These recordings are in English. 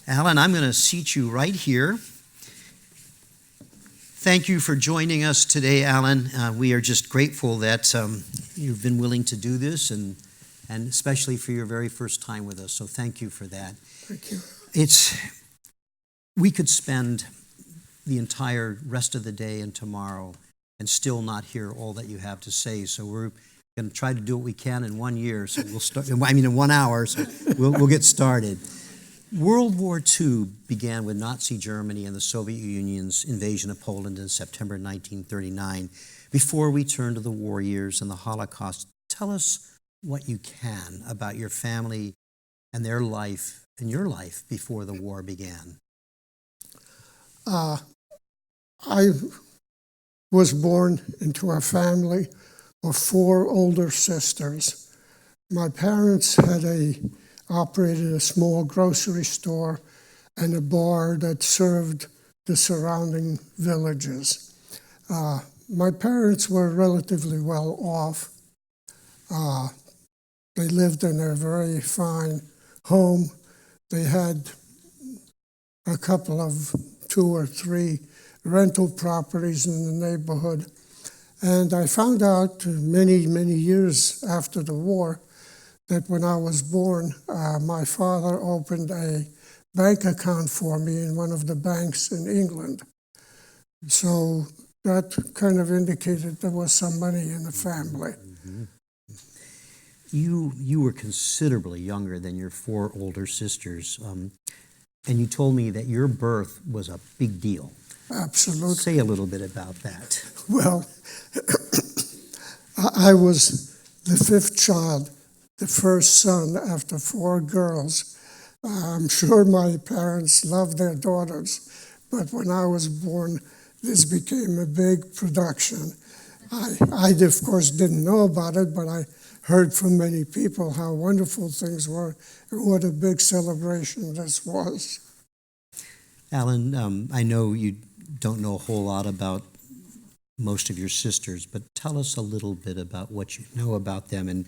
Allan, I'm going to seat you right here. Thank you for joining us today, Allan. We are just grateful that you've been willing to do this, and especially for your very first time with us. So thank you for that. Thank you. We could spend the entire rest of the day and tomorrow and still not hear all that you have to say. So we're going to try to do what we can in 1 year. So we'll start. In 1 hour. So we'll get started. World War II began with Nazi Germany and the Soviet Union's invasion of Poland in September 1939. Before we turn to the war years and the Holocaust, tell us what you can about your family and their life and your life before the war began. I was born into a family of 4 older sisters. My parents operated a small grocery store and a bar that served the surrounding villages. My parents were relatively well off. They lived in a very fine home. They had a couple of 2 or 3 rental properties in the neighborhood. And I found out many, many years after the war that when I was born, my father opened a bank account for me in one of the banks in England. So that kind of indicated there was some money in the family. Mm-hmm. You were considerably younger than your 4 older sisters, and you told me that your birth was a big deal. Absolutely. Say a little bit about that. Well, I was the 5th child, the first son after 4 girls. I'm sure my parents loved their daughters, but when I was born, this became a big production. I of course, didn't know about it, but I heard from many people how wonderful things were and what a big celebration this was. Allan, I know you don't know a whole lot about most of your sisters, but tell us a little bit about what you know about them and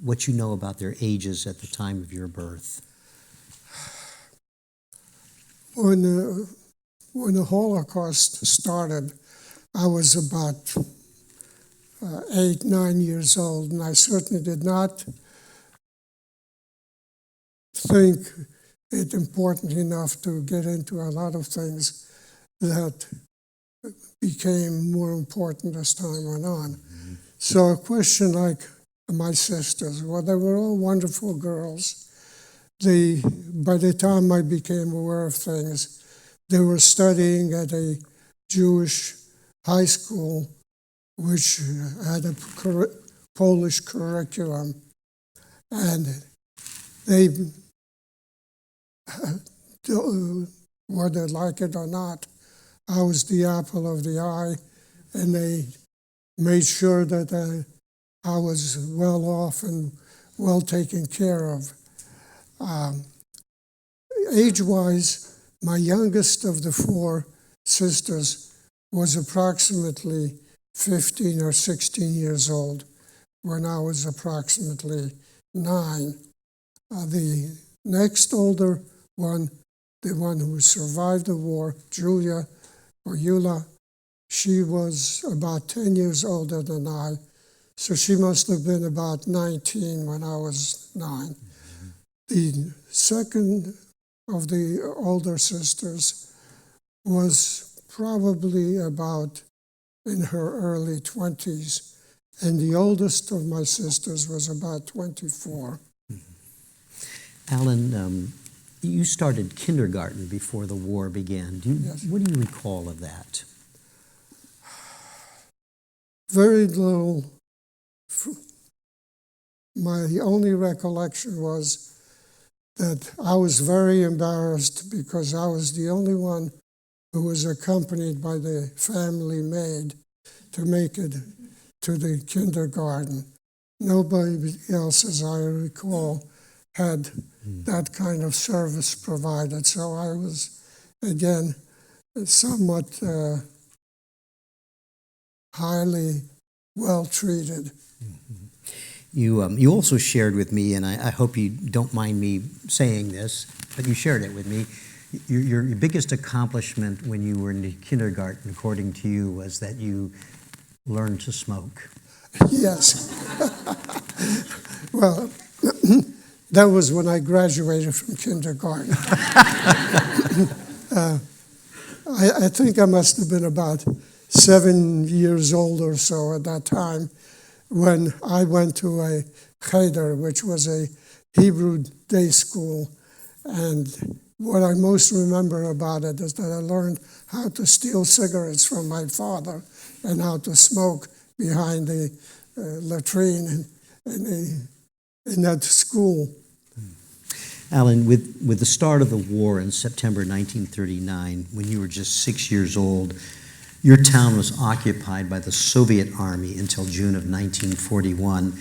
what you know about their ages at the time of your birth. When the Holocaust started, I was about 8, 9 years old, and I certainly did not think it important enough to get into a lot of things that became more important as time went on. Mm-hmm. So a question like my sisters, well, they were all wonderful girls. By the time I became aware of things, they were studying at a Jewish high school which had a Polish curriculum, and they, whether like it or not, I was the apple of the eye, and they made sure that I was well off and well taken care of. Age-wise, my youngest of the 4 sisters was approximately 15 or 16 years old when I was approximately 9. The next older one, the one who survived the war, Julia, or Eula, she was about 10 years older than I, so she must have been about 19 when I was 9. Mm-hmm. The second of the older sisters was probably about in her early 20s, and the oldest of my sisters was about 24. Mm-hmm. Allan, you started kindergarten before the war began. Yes. What do you recall of that? Very little. My only recollection was that I was very embarrassed because I was the only one who was accompanied by the family maid to make it to the kindergarten. Nobody else, as I recall, had that kind of service provided. So I was, again, somewhat highly well-treated. Mm-hmm. You also shared with me, and I hope you don't mind me saying this, but you shared it with me. Your biggest accomplishment when you were in the kindergarten, according to you, was that you learned to smoke. Yes. Well, that was when I graduated from kindergarten. I think I must have been about 7 years old or so at that time when I went to a cheder, which was a Hebrew day school. And what I most remember about it is that I learned how to steal cigarettes from my father and how to smoke behind the latrine in that school. Allan, with the start of the war in September 1939, when you were just 6 years old, your town was occupied by the Soviet army until June of 1941.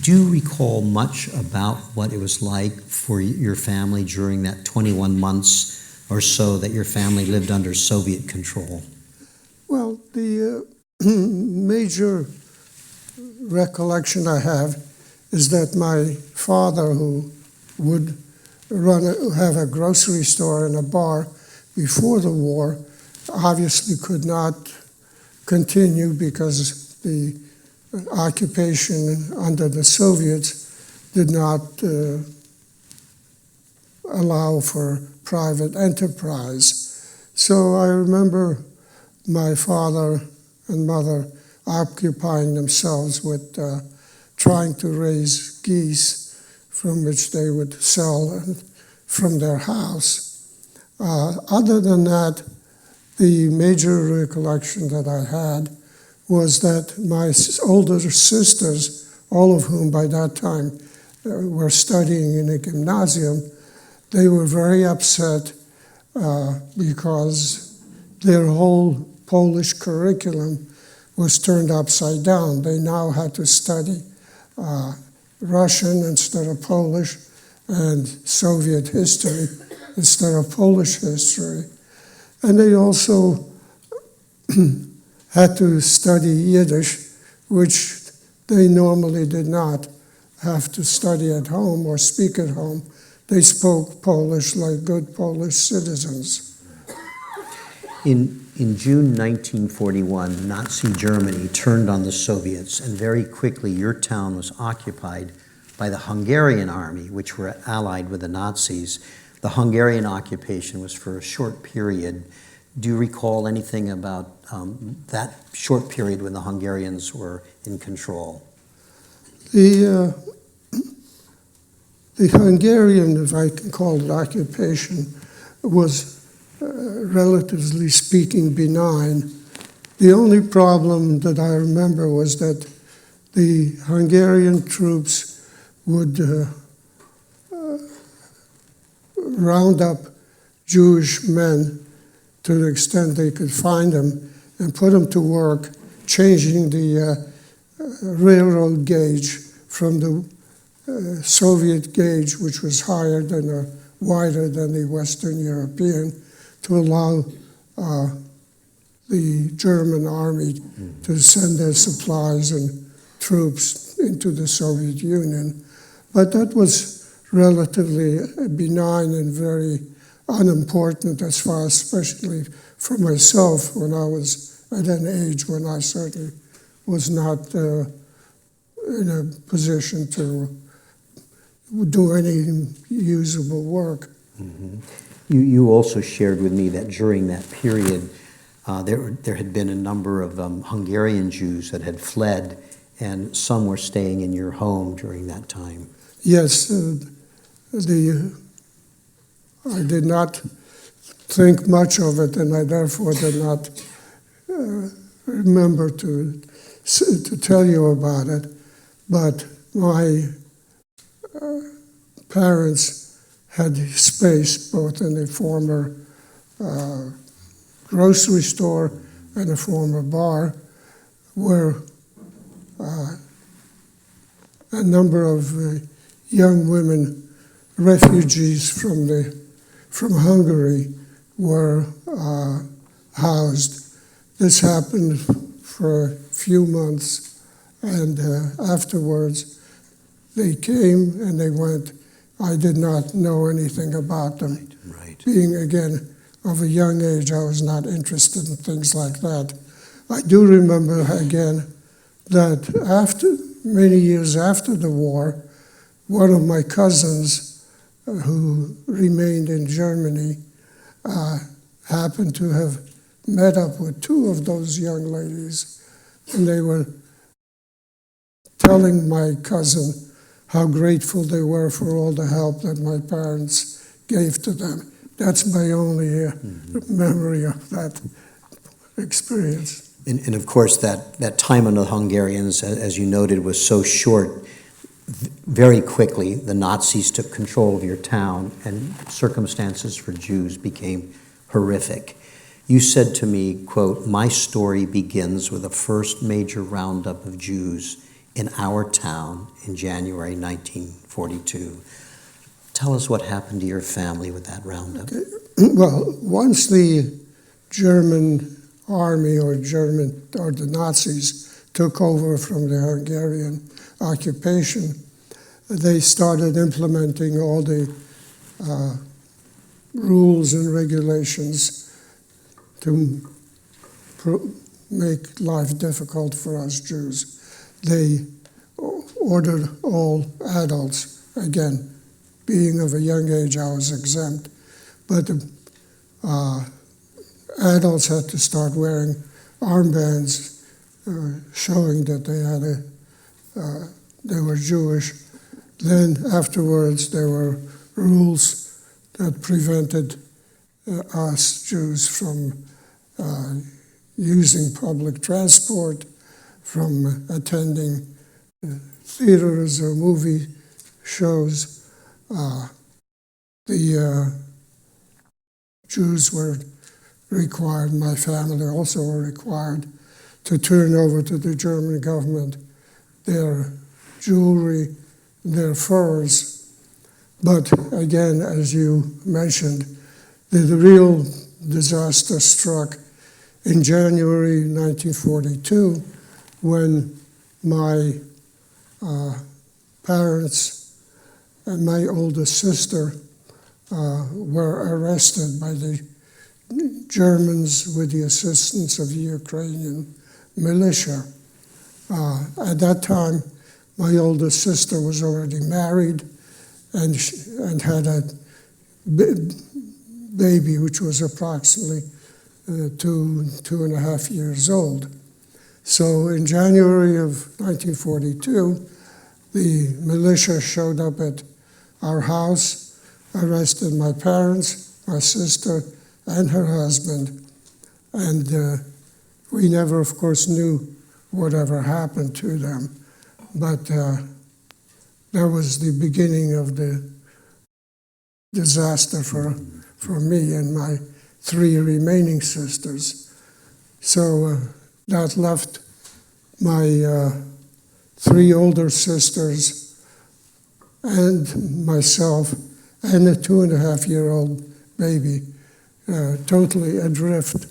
Do you recall much about what it was like for your family during that 21 months or so that your family lived under Soviet control? Well, the major recollection I have is that my father, who would have a grocery store and a bar before the war, obviously could not continue because the occupation under the Soviets did not allow for private enterprise. So I remember my father and mother occupying themselves with trying to raise geese from which they would sell from their house. Other than that, the major recollection that I had was that my older sisters, all of whom by that time were studying in a gymnasium, they were very upset because their whole Polish curriculum was turned upside down. They now had to study Russian instead of Polish and Soviet history instead of Polish history. And they also had to study Yiddish, which they normally did not have to study at home or speak at home. They spoke Polish like good Polish citizens. In June 1941, Nazi Germany turned on the Soviets, and very quickly your town was occupied by the Hungarian army, which were allied with the Nazis. The Hungarian occupation was for a short period. Do you recall anything about that short period when the Hungarians were in control? The Hungarian, if I can call it occupation, was relatively speaking benign. The only problem that I remember was that the Hungarian troops would round up Jewish men to the extent they could find them and put them to work changing the railroad gauge from the Soviet gauge, which was higher than or wider than the Western European, to allow the German army to send their supplies and troops into the Soviet Union. But that was relatively benign and very unimportant as far, especially for myself when I was at an age when I certainly was not in a position to do any usable work. Mm-hmm. You also shared with me that during that period, there had been a number of Hungarian Jews that had fled, and some were staying in your home during that time. Yes, I did not think much of it, and I therefore did not remember to tell you about it. But my parents had space both in a former grocery store and a former bar where a number of young women, refugees from Hungary, were housed. This happened for a few months, and afterwards they came and they went I did not know anything about them. Right. Being, again, of a young age, I was not interested in things like that. I do remember, again, that many years after the war, one of my cousins who remained in Germany happened to have met up with two of those young ladies, and they were telling my cousin how grateful they were for all the help that my parents gave to them. That's my only memory of that experience. And of course, that time on the Hungarians, as you noted, was so short. Very quickly, the Nazis took control of your town, and circumstances for Jews became horrific. You said to me, quote, "My story begins with the first major roundup of Jews in our town in January 1942. Tell us what happened to your family with that roundup. Okay. Well, once the German army or the Nazis took over from the Hungarian occupation, they started implementing all the rules and regulations to make life difficult for us Jews. They ordered all adults, again, being of a young age, I was exempt, but adults had to start wearing armbands showing that they were Jewish. Then afterwards, there were rules that prevented us Jews from using public transport, from attending theaters or movie shows. The Jews were required, my family also were required, to turn over to the German government their jewelry, their furs. But again, as you mentioned, the real disaster struck in January 1942 when my parents and my oldest sister were arrested by the Germans with the assistance of the Ukrainian militia. At that time, my oldest sister was already married and had a baby which was approximately 2.5 years old. So in January of 1942, the militia showed up at our house, arrested my parents, my sister, and her husband. And we never, of course, knew whatever happened to them. But that was the beginning of the disaster for me and my 3 remaining sisters. So that left my 3 older sisters and myself and a 2.5-year-old baby totally adrift.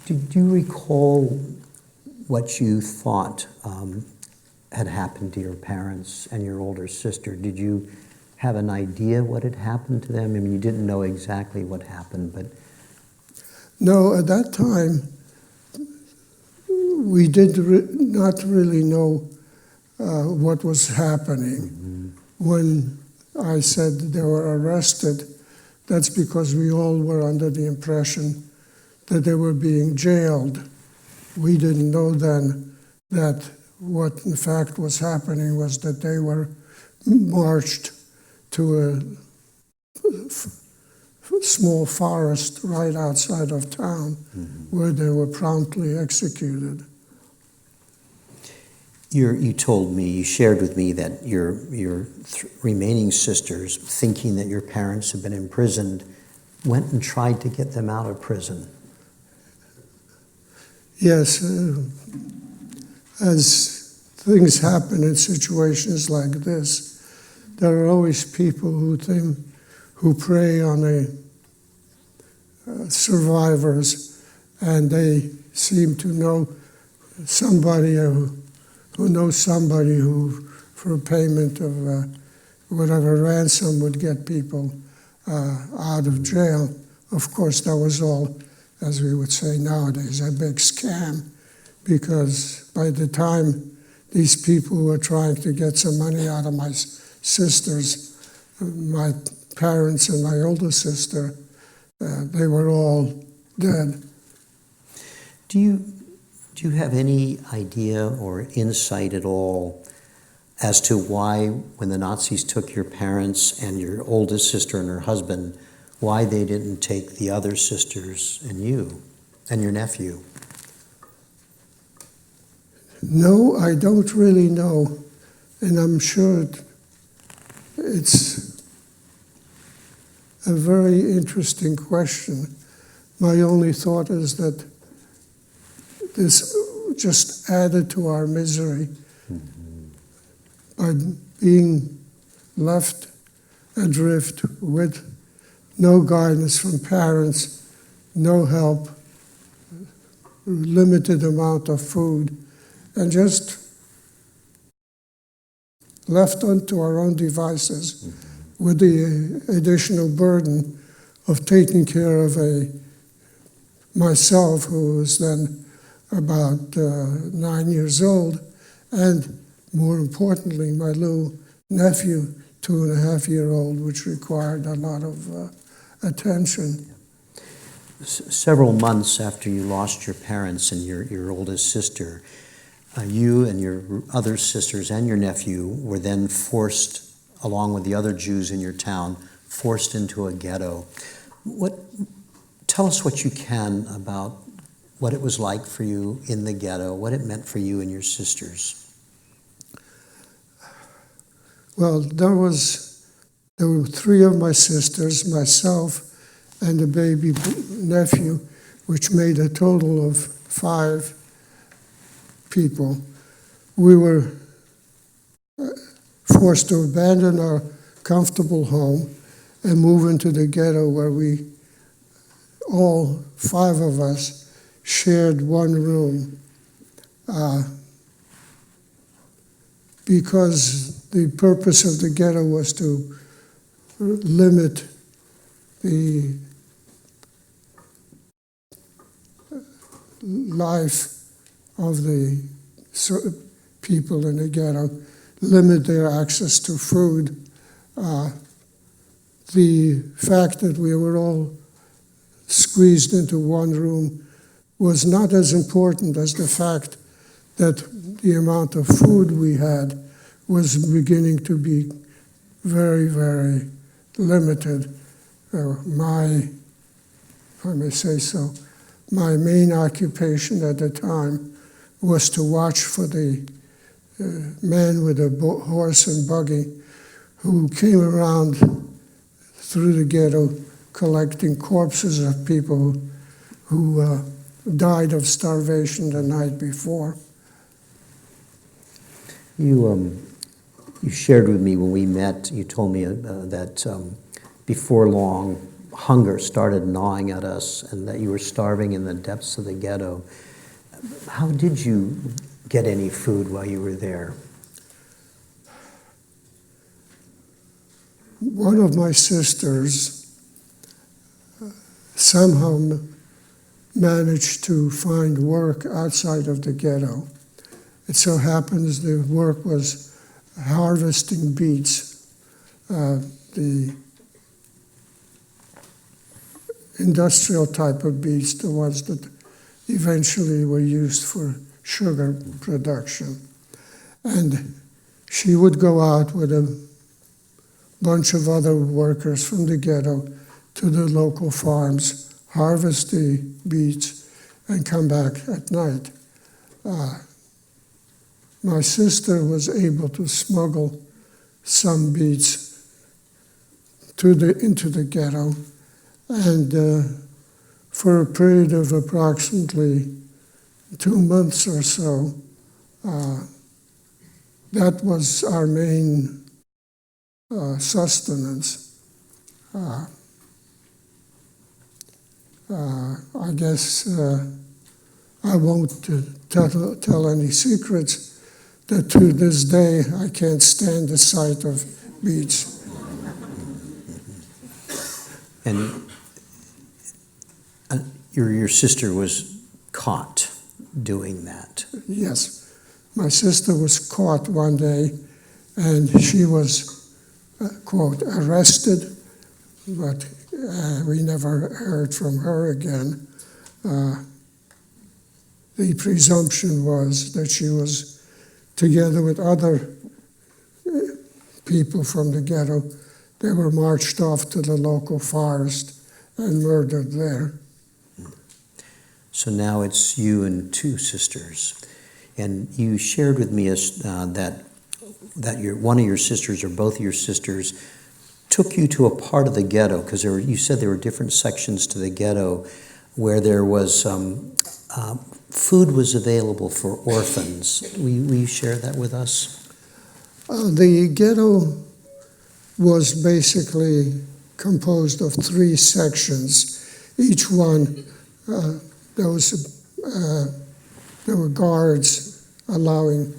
Do you recall what you thought had happened to your parents and your older sister? Did you have an idea what had happened to them? I mean, you didn't know exactly what happened, but... No, at that time, we did not really know what was happening. Mm-hmm. When I said they were arrested, that's because we all were under the impression that they were being jailed. We didn't know then that what in fact was happening was that they were marched to a small forest right outside of town, mm-hmm. where they were promptly executed. You told me, you shared with me that your remaining sisters, thinking that your parents had been imprisoned, went and tried to get them out of prison. Yes, as things happen in situations like this, there are always people who prey on the survivors, and they seem to know somebody who knows somebody who, for payment of whatever ransom would get people out of jail. Of course, that was all, as we would say nowadays, a big scam, because by the time these people were trying to get some money out of my sisters, my parents and my older sister, they were all dead. Do you have any idea or insight at all as to why, when the Nazis took your parents and your oldest sister and her husband, why they didn't take the other sisters and you and your nephew? No, I don't really know, and I'm sure it's a very interesting question. My only thought is that this just added to our misery by being left adrift with no guidance from parents, no help, limited amount of food, and just left unto our own devices with the additional burden of taking care of myself, who was then about 9 years old, and more importantly, my little nephew, 2.5-year-old, which required a lot of attention. Several months after you lost your parents and your oldest sister, you and your other sisters and your nephew were then forced, along with the other Jews in your town, forced into a ghetto. Tell us what you can about what it was like for you in the ghetto, what it meant for you and your sisters. Well, there were 3 of my sisters, myself, and a baby nephew, which made a total of 5 people. We were forced to abandon our comfortable home and move into the ghetto, where all 5 of us shared one room. Because the purpose of the ghetto was to limit the life of the people in the ghetto, limit their access to food. The fact that we were all squeezed into one room was not as important as the fact that the amount of food we had was beginning to be very, very limited. If I may say so, my main occupation at the time was to watch for the man with a horse and buggy who came around through the ghetto collecting corpses of people who died of starvation the night before. You shared with me when we met, you told me that before long, hunger started gnawing at us and that you were starving in the depths of the ghetto. How did you get any food while you were there? One of my sisters somehow managed to find work outside of the ghetto. It so happens the work was harvesting beets, the industrial type of beets, the ones that eventually were used for sugar production. And she would go out with a bunch of other workers from the ghetto to the local farms, harvest the beets, and come back at night. My sister was able to smuggle some beets into the ghetto, and for a period of approximately 2 months or so, that was our main sustenance. I guess I won't tell any secrets that to this day I can't stand the sight of beads. And your sister was caught doing that. Yes. My sister was caught one day, and she was, quote, arrested, but we never heard from her again. The presumption was that she was together with other people from the ghetto. They were marched off to the local forest and murdered there. So now it's you and two sisters. And you shared with me that one of your sisters or both of your sisters took you to a part of the ghetto, because you said there were different sections to the ghetto where there was food was available for orphans. Will you share that with us? The ghetto was basically composed of 3 sections. Each one, there were guards allowing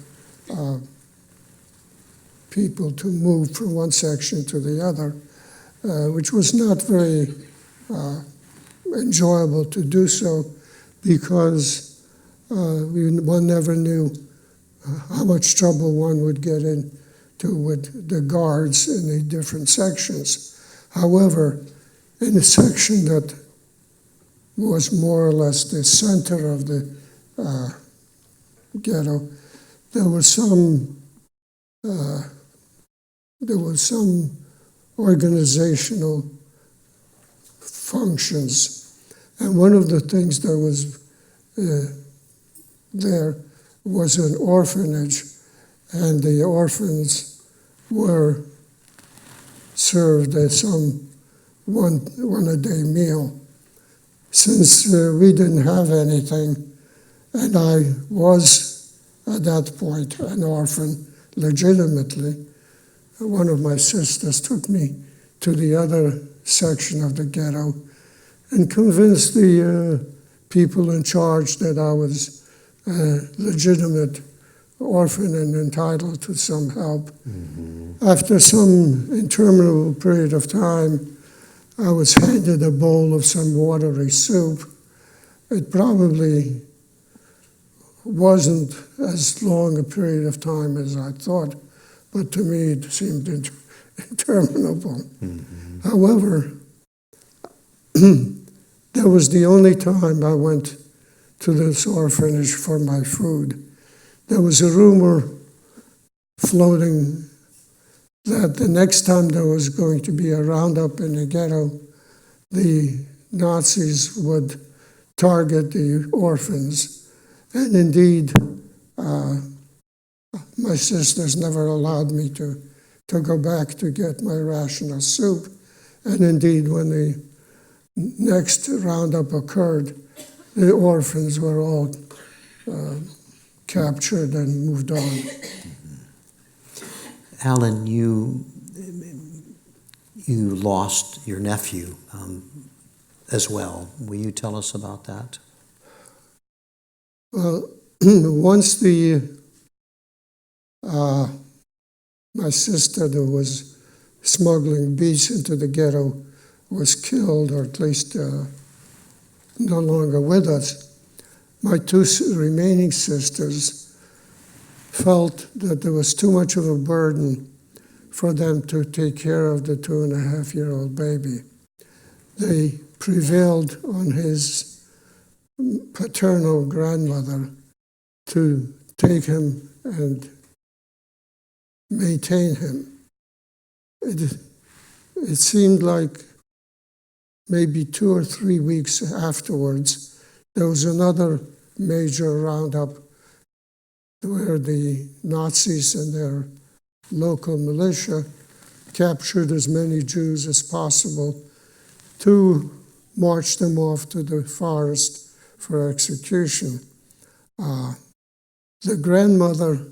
people to move from one section to the other, which was not very enjoyable to do so, because one never knew how much trouble one would get into with the guards in the different sections. However, in the section that was more or less the center of the ghetto, there was some organizational functions, and one of the things that was there was an orphanage, and the orphans were served as some one-a-day meal. Since we didn't have anything, and I was at that point an orphan legitimately, one of my sisters took me to the other section of the ghetto and convinced the people in charge that I was a legitimate orphan and entitled to some help. Mm-hmm. After some interminable period of time, I was handed a bowl of some watery soup. It probably wasn't as long a period of time as I thought, but to me it seemed interminable. Mm-hmm. However, that was the only time I went to this orphanage for my food. There was a rumor floating that the next time there was going to be a roundup in the ghetto, the Nazis would target the orphans. And indeed, my sisters never allowed me to go back to get my ration of soup. And indeed, when the next roundup occurred, the orphans were all captured and moved on. Allan, you lost your nephew as well. Will you tell us about that? Well, once my sister that was smuggling beads into the ghetto was killed, or at least no longer with us, my 2 remaining sisters felt that there was too much of a burden for them to take care of the 2.5-year-old baby. They prevailed on his paternal grandmother to take him and maintain him. It seemed like maybe 2 or 3 weeks afterwards, there was another major roundup where the Nazis and their local militia captured as many Jews as possible to march them off to the forest for execution. The grandmother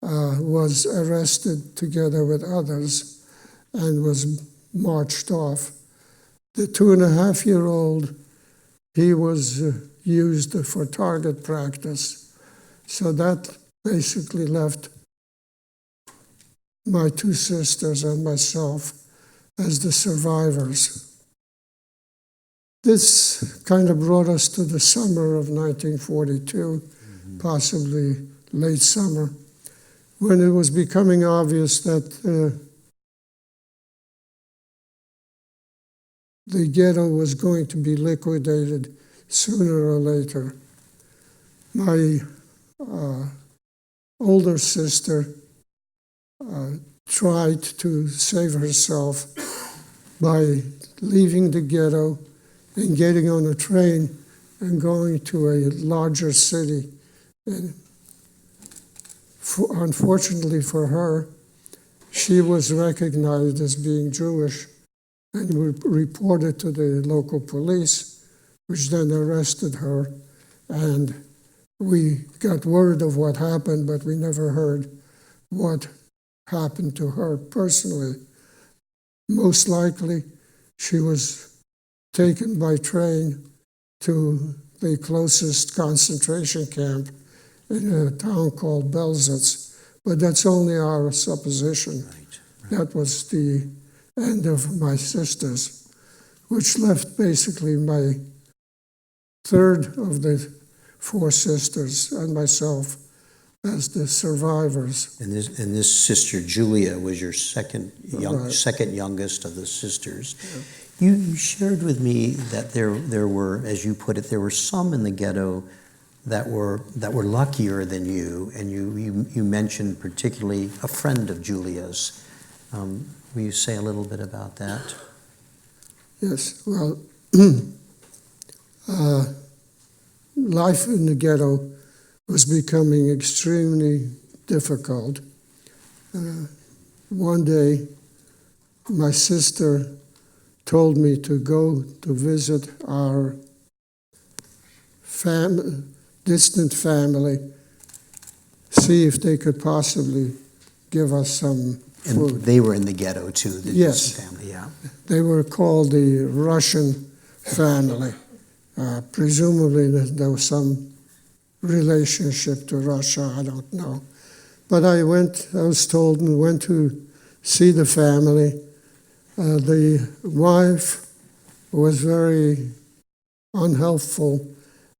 was arrested together with others and was marched off. The 2.5-year-old, he was used for target practice. So that basically left my two sisters and myself as the survivors. This kind of brought us to the summer of 1942, possibly late summer, when it was becoming obvious that the ghetto was going to be liquidated sooner or later. My older sister tried to save herself by leaving the ghetto and getting on a train and going to a larger city. And unfortunately for her, she was recognized as being Jewish and reported to the local police, which then arrested her. And we got word of what happened, but we never heard what happened to her personally. Most likely, she was taken by train to the closest concentration camp in a town called Belzec, but that's only our supposition. Right. That was the end of my sisters, which left basically my third of the four sisters and myself as the survivors. And this sister, Julia, was your second youngest of the sisters. Yeah. You shared with me that there were, as you put it, there were some in the ghetto that were luckier than you, and you mentioned particularly a friend of Julia's. Will you say a little bit about that? Yes, well, life in the ghetto was becoming extremely difficult. One day, my sister told me to go to visit our distant family, see if they could possibly give us some food. And they were in the ghetto too, the Yes. family, yeah. They were called the Russian family. Presumably there was some relationship to Russia, I don't know. But I was told, and went to see the family. The wife was very unhelpful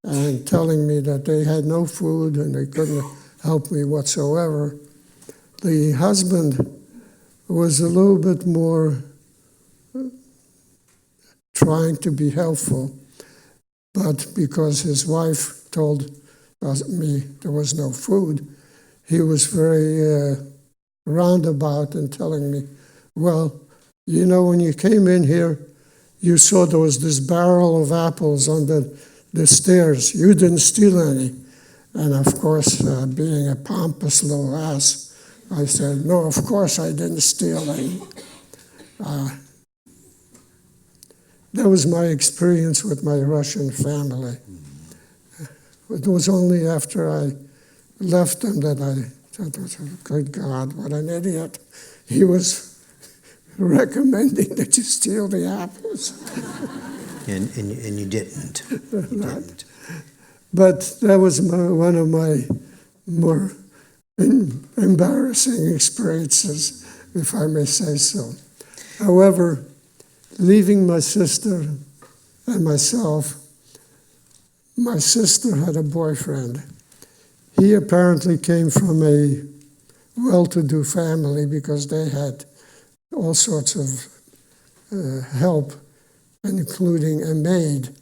and telling me that they had no food and they couldn't help me whatsoever. The husband was a little bit more trying to be helpful, but because his wife told me there was no food, he was very roundabout in telling me, well, you know, when you came in here, you saw there was this barrel of apples on the stairs. You didn't steal any. And of course, being a pompous little ass, I said, no, of course I didn't steal any. That was my experience with my Russian family. It was only after I left them that I thought, good God, what an idiot. He was recommending that you steal the apples. And you didn't. You didn't. But that was one of my more embarrassing experiences, if I may say so. However, leaving my sister and myself, my sister had a boyfriend. He apparently came from a well-to-do family because they had all sorts of help, including a maid.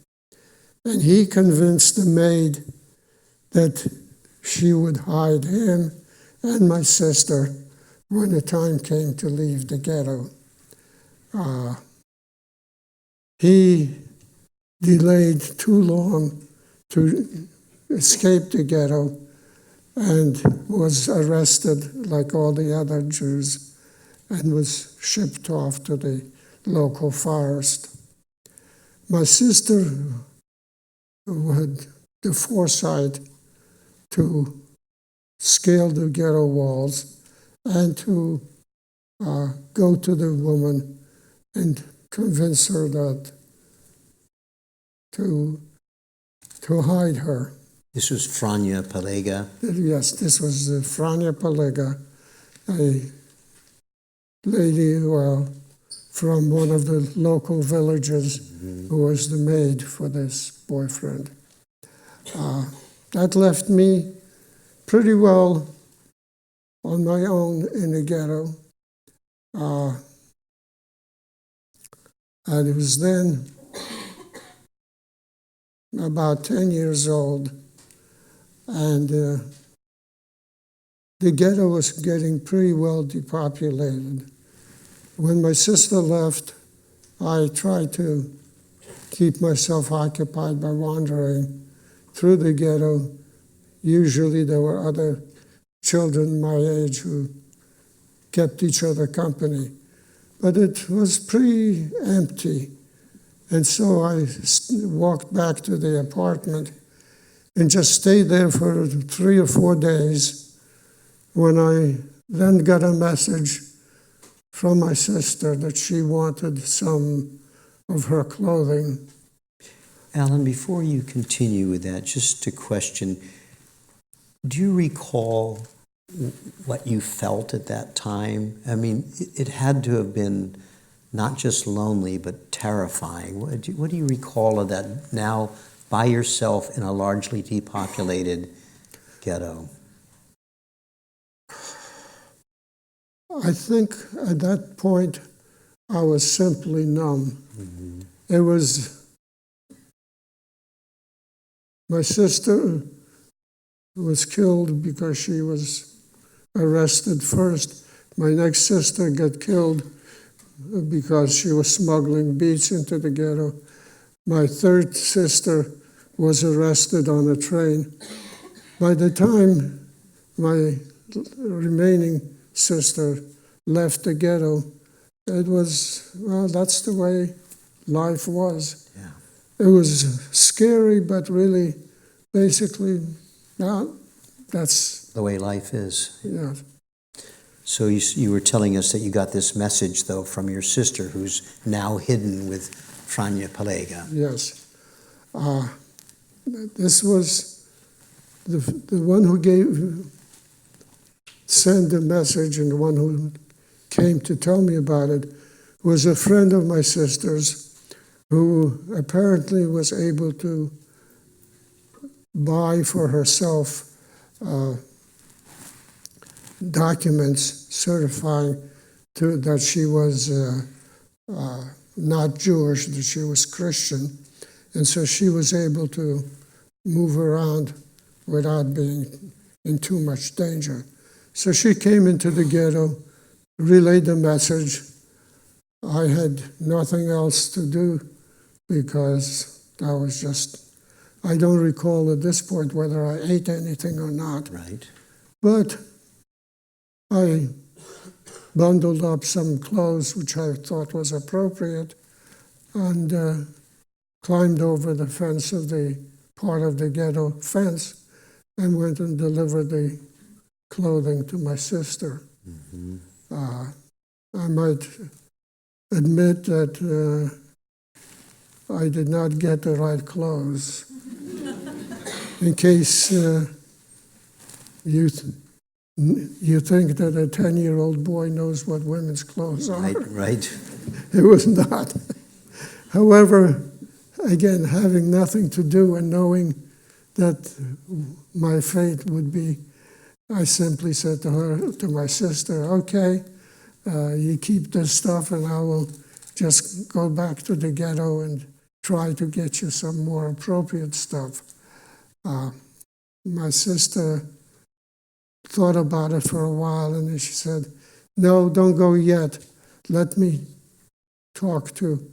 And he convinced the maid that she would hide him and my sister when the time came to leave the ghetto. He delayed too long to escape the ghetto and was arrested like all the other Jews and was shipped off to the local forest. My sister, who had the foresight to scale the ghetto walls and to go to the woman and convince her that to hide her. This was Fania Peleg. Yes, this was Fania Peleg, a lady from one of the local villages who was the maid for this boyfriend. That left me pretty well on my own in the ghetto. I was then about 10 years old, and the ghetto was getting pretty well depopulated. When my sister left, I tried to keep myself occupied by wandering through the ghetto. Usually there were other children my age who kept each other company. But it was pretty empty. And so I walked back to the apartment and just stayed there for 3 or 4 days, when I then got a message from my sister that she wanted some of her clothing. Allan, before you continue with that, just a question. Do you recall what you felt at that time? I mean, it had to have been not just lonely, but terrifying. What do you recall of that now by yourself in a largely depopulated ghetto? I think at that point I was simply numb. Mm-hmm. It was my sister was killed because she was arrested first. My next sister got killed because she was smuggling beets into the ghetto. My third sister was arrested on a train. By the time my remaining sister left the ghetto, it was, well, that's the way life was. Yeah. It was scary, but really, basically, that's the way life is. Yeah. So you were telling us that you got this message, though, from your sister, who's now hidden with Fania Peleg. Yes. This was the one who sent the message, and the one who came to tell me about it was a friend of my sister's, who apparently was able to buy for herself documents certifying that she was not Jewish, that she was Christian, and so she was able to move around without being in too much danger. So she came into the ghetto, relayed the message. I had nothing else to do because I was just, I don't recall at this point whether I ate anything or not. Right. But I bundled up some clothes, which I thought was appropriate, and climbed over the fence of the part of the ghetto fence and went and delivered the clothing to my sister. Mm-hmm. I might admit that I did not get the right clothes. In case you think that a 10-year-old boy knows what women's clothes are. Right. It was not. However, again, having nothing to do and knowing that my fate would be, I simply said to my sister, okay, you keep this stuff and I will just go back to the ghetto and try to get you some more appropriate stuff. My sister thought about it for a while, and then she said, no, don't go yet. Let me talk to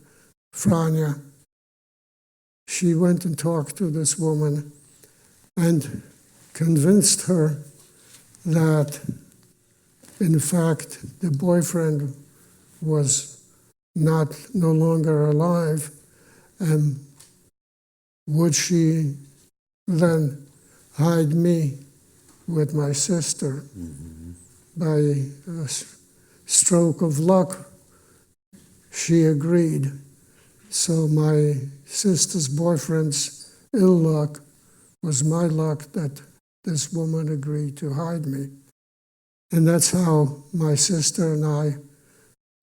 Fania. She went and talked to this woman and convinced her that, in fact, the boyfriend was no longer alive, and would she then hide me with my sister? Mm-hmm. By a stroke of luck, she agreed. So my sister's boyfriend's ill luck was my luck that this woman agreed to hide me. And that's how my sister and I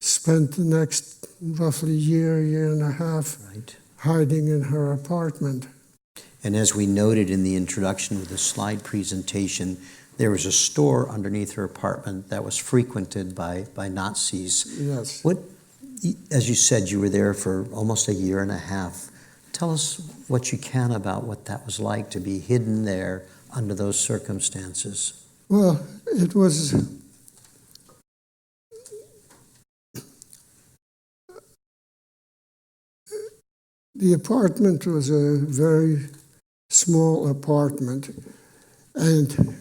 spent the next roughly year and a half Right. hiding in her apartment. And as we noted in the introduction with the slide presentation, there was a store underneath her apartment that was frequented by Nazis. Yes. What, as you said, you were there for almost a year and a half. Tell us what you can about what that was like to be hidden there under those circumstances. Well, it was the apartment was a very small apartment, and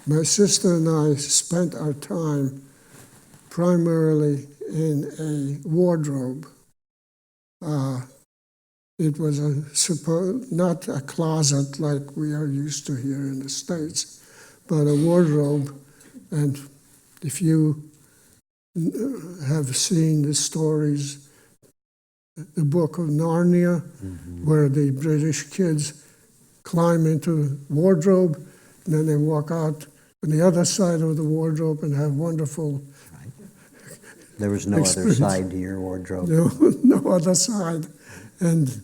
my sister and I spent our time primarily in a wardrobe. It was not a closet like we are used to here in the States, but a wardrobe. And if you have seen the stories, the Book of Narnia, where the British kids climb into a wardrobe, and then they walk out on the other side of the wardrobe and have wonderful. Right. There was no other side to your wardrobe. No other side. And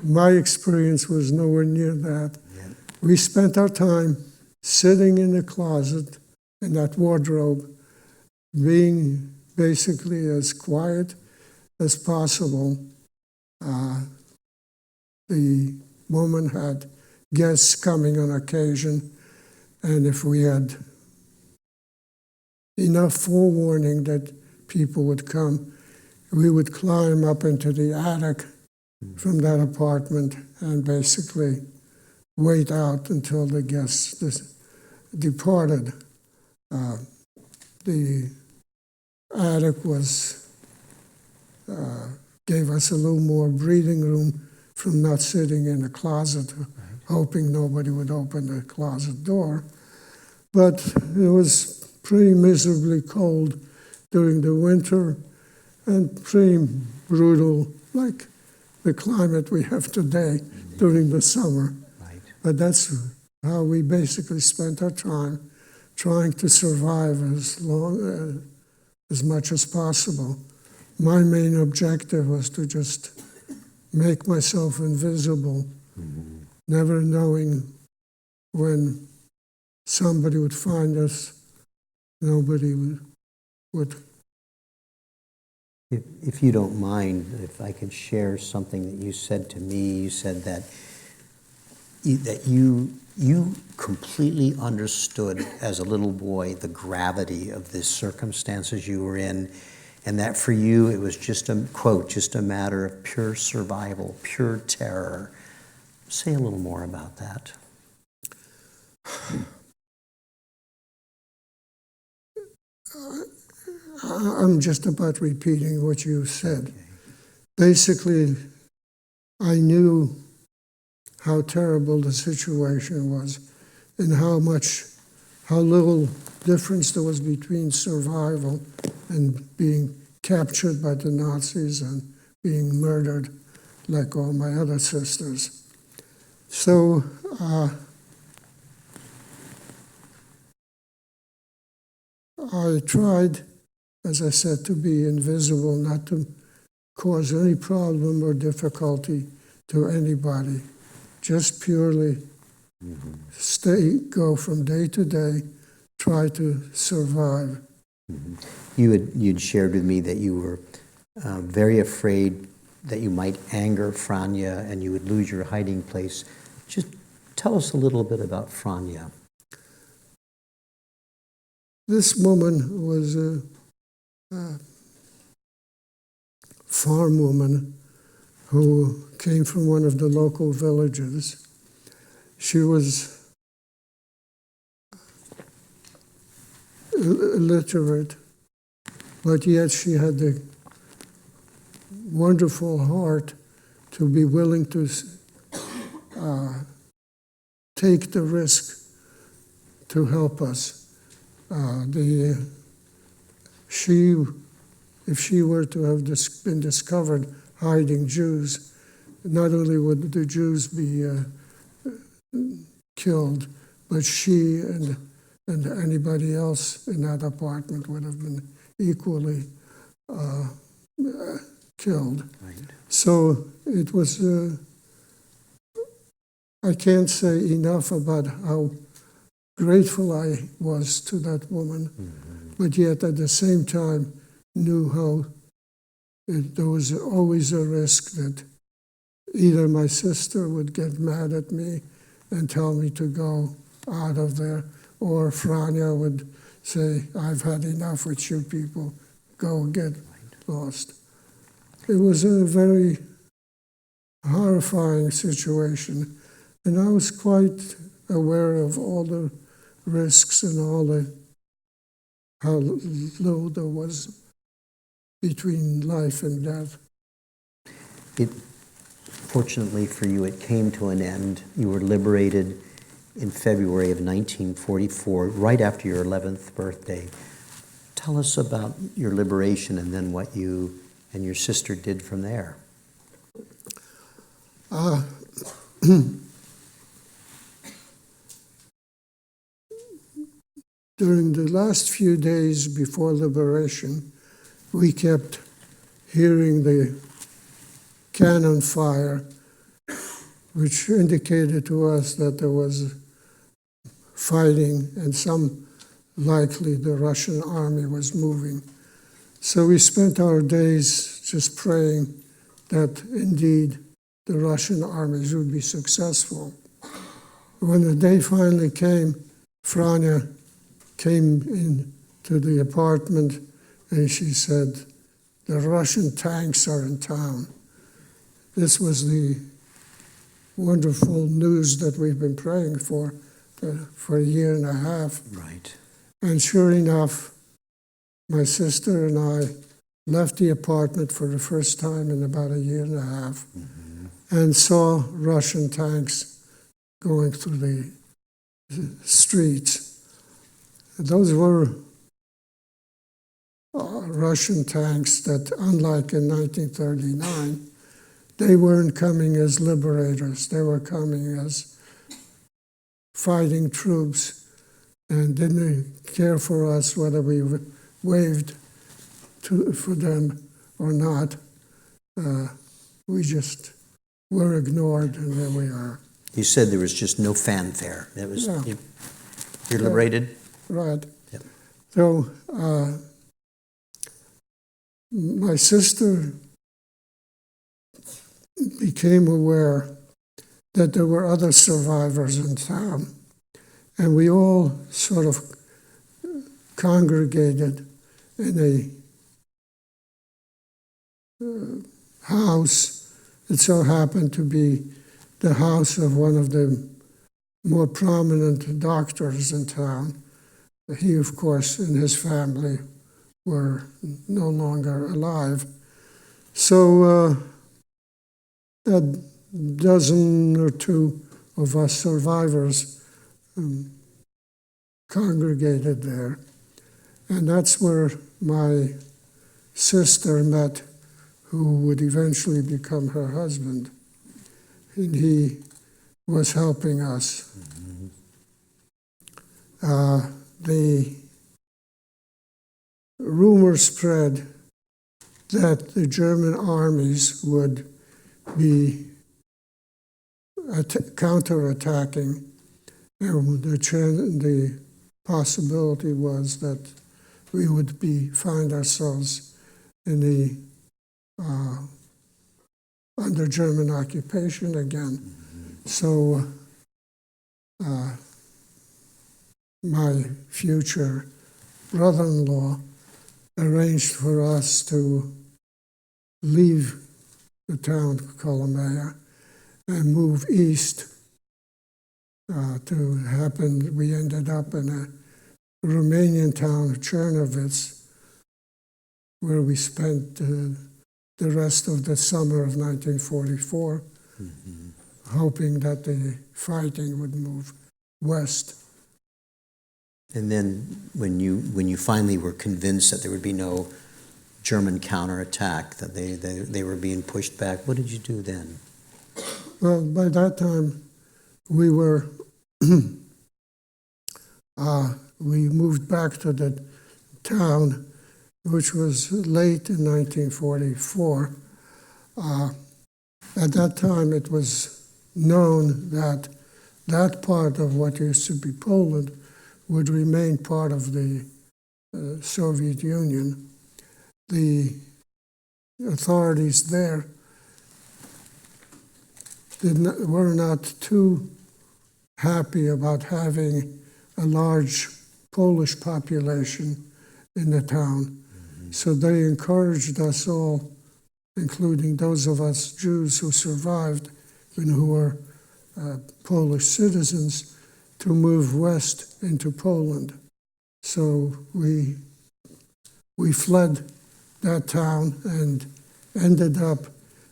my experience was nowhere near that. Yeah. We spent our time sitting in the closet in that wardrobe, being basically as quiet as possible. The woman had guests coming on occasion, and if we had enough forewarning that people would come, we would climb up into the attic from that apartment and basically wait out until the guests departed. The attic gave us a little more breathing room from not sitting in a closet, hoping nobody would open the closet door. But it was pretty miserably cold during the winter and pretty brutal, like the climate we have today during the summer. Right. But that's how we basically spent our time, trying to survive as much as possible. My main objective was to just make myself invisible, never knowing when somebody would find us, nobody would. If you don't mind, if I could share something that you said to me, you said that you completely understood as a little boy the gravity of the circumstances you were in, and that for you it was just a, quote, just a matter of pure survival, pure terror. Say a little more about that. I'm just about repeating what you said. Basically, I knew how terrible the situation was and how little difference there was between survival and being captured by the Nazis and being murdered like all my other sisters. So I tried, as I said, to be invisible, not to cause any problem or difficulty to anybody. Just purely go from day to day, try to survive. You'd shared with me that you were very afraid that you might anger Fania and you would lose your hiding place. Just tell us a little bit about Fania. This woman was a farm woman who came from one of the local villages. She was illiterate, but yet she had the wonderful heart to be willing to take the risk to help us. If she were to have been discovered hiding Jews, not only would the Jews be killed, but she and anybody else in that apartment would have been equally killed. Right. So it was, I can't say enough about how grateful I was to that woman, but yet at the same time knew how there was always a risk that either my sister would get mad at me and tell me to go out of there, or Fania would say, I've had enough with you people, go get lost. It was a very horrifying situation, and I was quite aware of all the risks and how low there was between life and death. Fortunately for you, it came to an end. You were liberated in February of 1944, right after your 11th birthday. Tell us about your liberation and then what you and your sister did from there. During the last few days before liberation, we kept hearing the cannon fire, which indicated to us that there was fighting and likely the Russian army was moving. So we spent our days just praying that indeed the Russian armies would be successful. When the day finally came, Fania came into the apartment and she said, the Russian tanks are in town. This was the wonderful news that we've been praying for a year and a half. Right. And sure enough, my sister and I left the apartment for the first time in about a year and a half and saw Russian tanks going through the streets. Those were Russian tanks that, unlike in 1939, they weren't coming as liberators. They were coming as fighting troops and didn't care for us whether we waved for them or not. We just were ignored, and there we are. You said there was just no fanfare. It was, Yeah. You're liberated? Right. Yep. So my sister became aware that there were other survivors in town, and we all sort of congregated in a house. It so happened to be the house of one of the more prominent doctors in town. He, of course, and his family were no longer alive. So a dozen or two of us survivors congregated there. And that's where my sister met who would eventually become her husband. And he was helping us. The rumor spread that the German armies would be counterattacking, and the possibility was that we would find ourselves in under German occupation again. So my future brother-in-law arranged for us to leave the town of Kolomea and move east. To happen, we ended up in a Romanian town of Chernovitz, where we spent the rest of the summer of 1944, hoping that the fighting would move west. And then when you finally were convinced that there would be no German counterattack, that they were being pushed back, what did you do then? Well, by that time, we were We moved back to the town, which was late in 1944. At that time, it was known that that part of what used to be Poland would remain part of the Soviet Union. The authorities there were not too happy about having a large Polish population in the town. So they encouraged us all, including those of us Jews who survived and who were Polish citizens, to move west into Poland. So we fled that town and ended up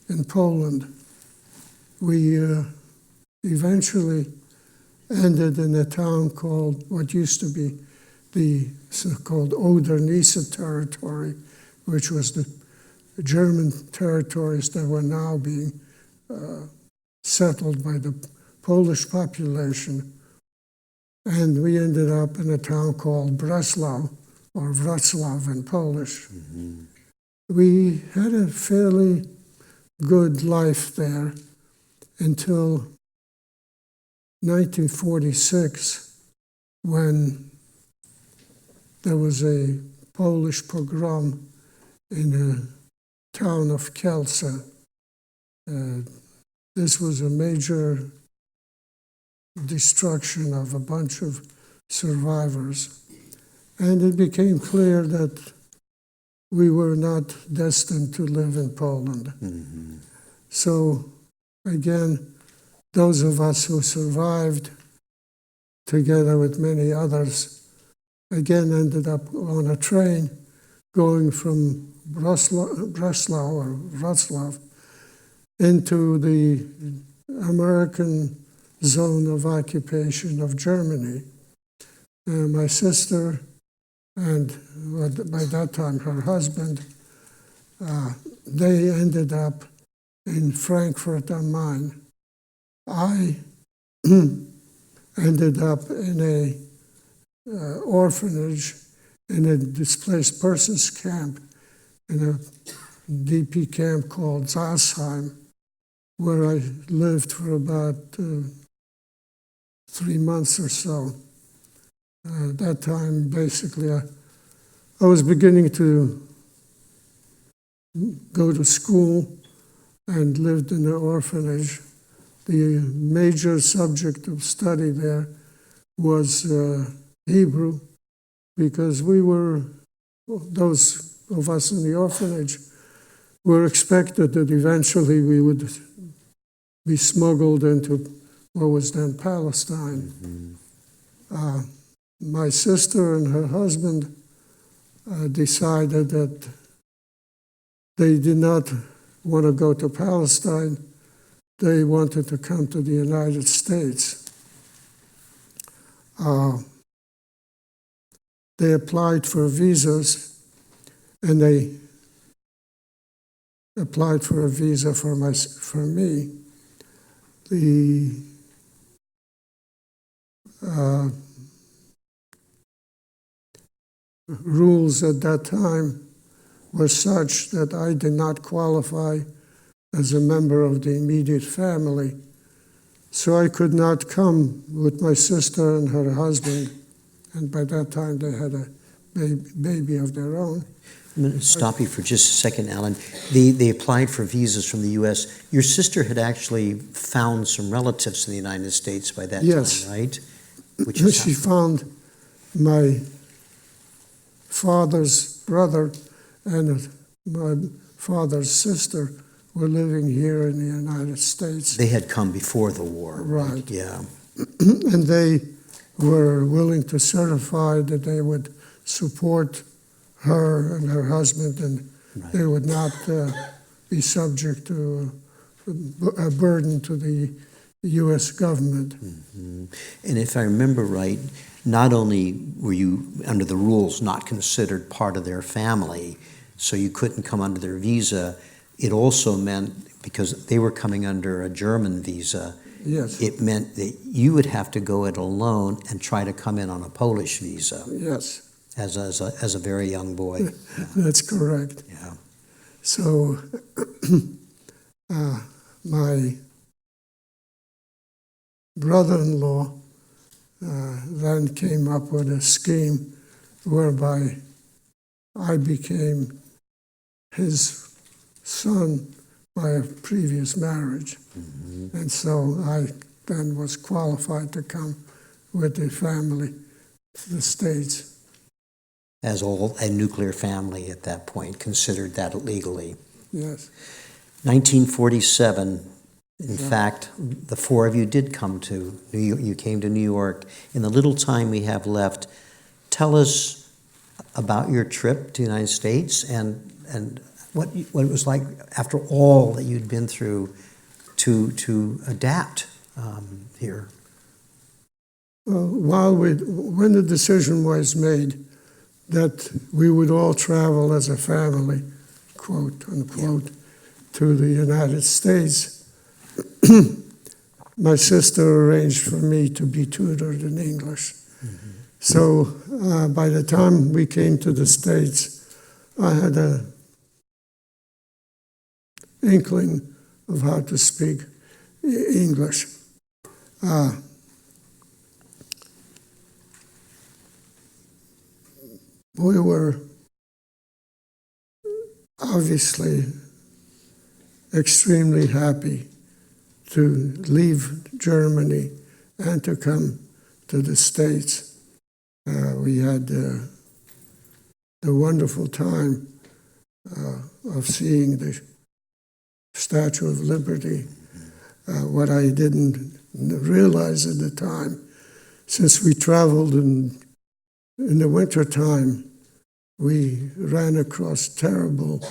in Poland. We eventually ended in a town called what used to be the so-called Oder-Neisse territory, which was the German territories that were now being settled by the Polish population. And we ended up in a town called Breslau, or Wrocław in Polish. Mm-hmm. We had a fairly good life there until 1946, when there was a Polish pogrom in the town of Kielce. This was a major destruction of a bunch of survivors. And it became clear that we were not destined to live in Poland. Mm-hmm. So, again, those of us who survived, together with many others, again ended up on a train going from Breslau or Wrocław into the American zone of occupation of Germany. My sister and by that time her husband, they ended up in Frankfurt am Main. I ended up in a orphanage in a displaced persons camp in a DP camp called Zasheim, where I lived for about 3 months or so. At that time, basically, I was beginning to go to school and lived in an orphanage. The major subject of study there was Hebrew, because those of us in the orphanage were expected that eventually we would be smuggled into what was then Palestine. Mm-hmm. My sister and her husband decided that they did not want to go to Palestine. They wanted to come to the United States. They applied for visas, and they applied for a visa for me. The rules at that time were such that I did not qualify as a member of the immediate family, so I could not come with my sister and her husband, and by that time they had a baby of their own. I'm going to stop you for just a second, Allan. They applied for visas from the U.S. Your sister had actually found some relatives in the United States by that time, right? She found my father's brother and my father's sister were living here in the United States. They had come before the war. Right. Yeah. And they were willing to certify that they would support her and her husband, and they would not be subject to a burden to the U.S. government. Mm-hmm. And if I remember right, not only were you, under the rules, not considered part of their family, so you couldn't come under their visa, it also meant, because they were coming under a German visa, Yes. it meant that you would have to go it alone and try to come in on a Polish visa Yes, as a very young boy. that's correct. Yeah. So my brother-in-law then came up with a scheme whereby I became his son by a previous marriage. Mm-hmm. And so I then was qualified to come with the family to the States. As all a nuclear family at that point, considered that legally. Yes, 1947, in fact, the four of you did come to New York. You came to New York. In the little time we have left, tell us about your trip to the United States and what it was like after all that you'd been through to adapt here. Well, when the decision was made that we would all travel as a family, quote unquote, to the United States, my sister arranged for me to be tutored in English. Mm-hmm. So by the time we came to the States, I had an inkling of how to speak English. We were obviously extremely happy to leave Germany and to come to the States. We had the wonderful time of seeing the Statue of Liberty. What I didn't realize at the time, since we traveled in the winter time, we ran across terrible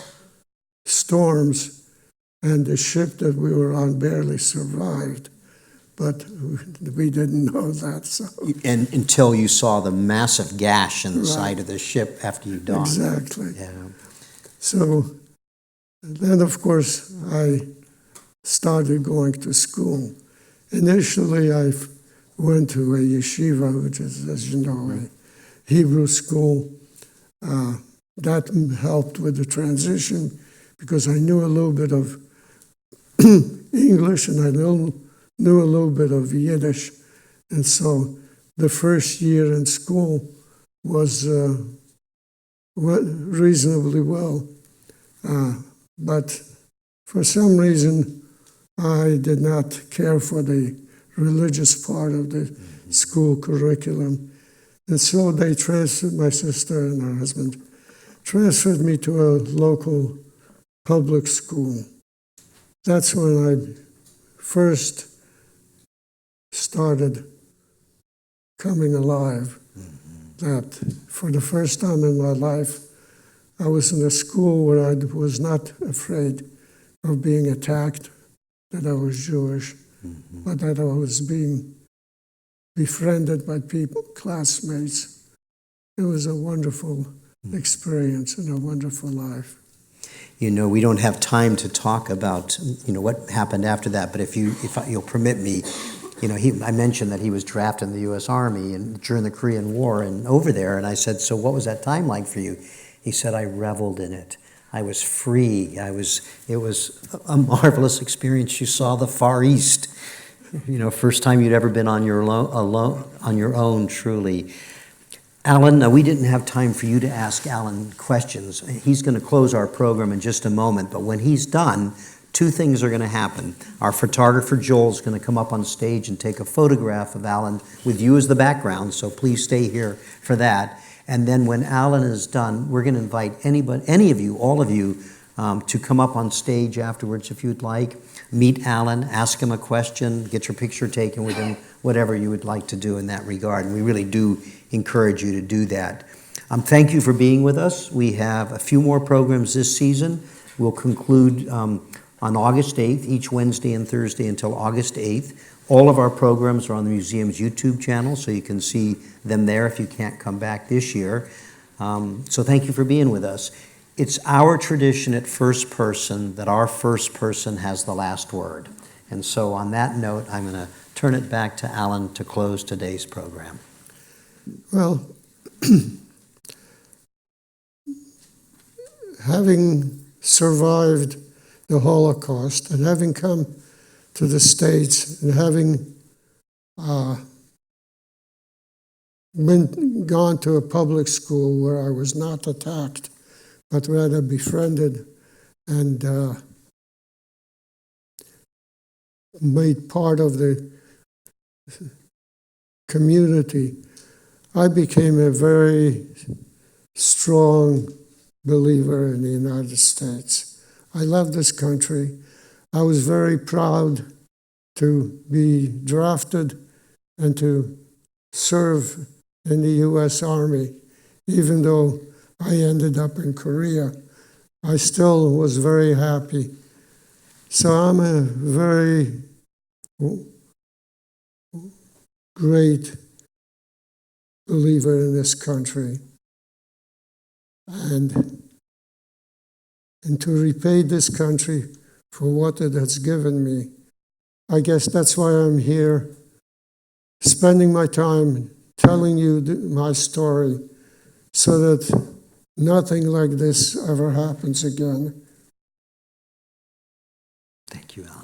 storms, and the ship that we were on barely survived. But we didn't know that. So. And until you saw the massive gash in the Right. side of the ship after you docked. Exactly. Yeah. So then, of course, I started going to school. Initially, I went to a yeshiva, which is, as you know, a Hebrew school. That helped with the transition because I knew a little bit of English and I knew a little bit of Yiddish. And so the first year in school was reasonably well. But for some reason, I did not care for the religious part of the school curriculum. And so they transferred, my sister and her husband, transferred me to a local public school. That's when I first started coming alive. That for the first time in my life, I was in a school where I was not afraid of being attacked, that I was Jewish, but that I was being befriended by people, classmates. It was a wonderful experience and a wonderful life. You know, we don't have time to talk about, what happened after that, but if you'll permit me, I mentioned that he was drafted in the U.S. Army and during the Korean War and over there, and I said, so what was that time like for you? He said, I reveled in it. I was free. It was a marvelous experience. You saw the Far East. First time you'd ever been on your own, truly. Allan, now we didn't have time for you to ask Allan questions. He's going to close our program in just a moment, but when he's done, two things are going to happen. Our photographer, Joel, is going to come up on stage and take a photograph of Allan with you as the background, so please stay here for that. And then when Allan is done, we're going to invite any of you, all of you, to come up on stage afterwards if you'd like. Meet Allan, ask him a question, get your picture taken with him, whatever you would like to do in that regard. And we really do encourage you to do that. Thank you for being with us. We have a few more programs this season. We'll conclude on August 8th, each Wednesday and Thursday until August 8th. All of our programs are on the museum's YouTube channel, so you can see them there if you can't come back this year. So thank you for being with us. It's our tradition at First Person that our first person has the last word. And so on that note, I'm going to turn it back to Allan to close today's program. Well, having survived the Holocaust and having come to the States and having gone to a public school where I was not attacked, but rather befriended and made part of the community, I became a very strong believer in the United States. I love this country. I was very proud to be drafted and to serve in the U.S. Army. Even though I ended up in Korea, I still was very happy. So I'm a very great believer in this country. And to repay this country for what it has given me, I guess that's why I'm here, spending my time telling you my story so that nothing like this ever happens again. Thank you, Allan.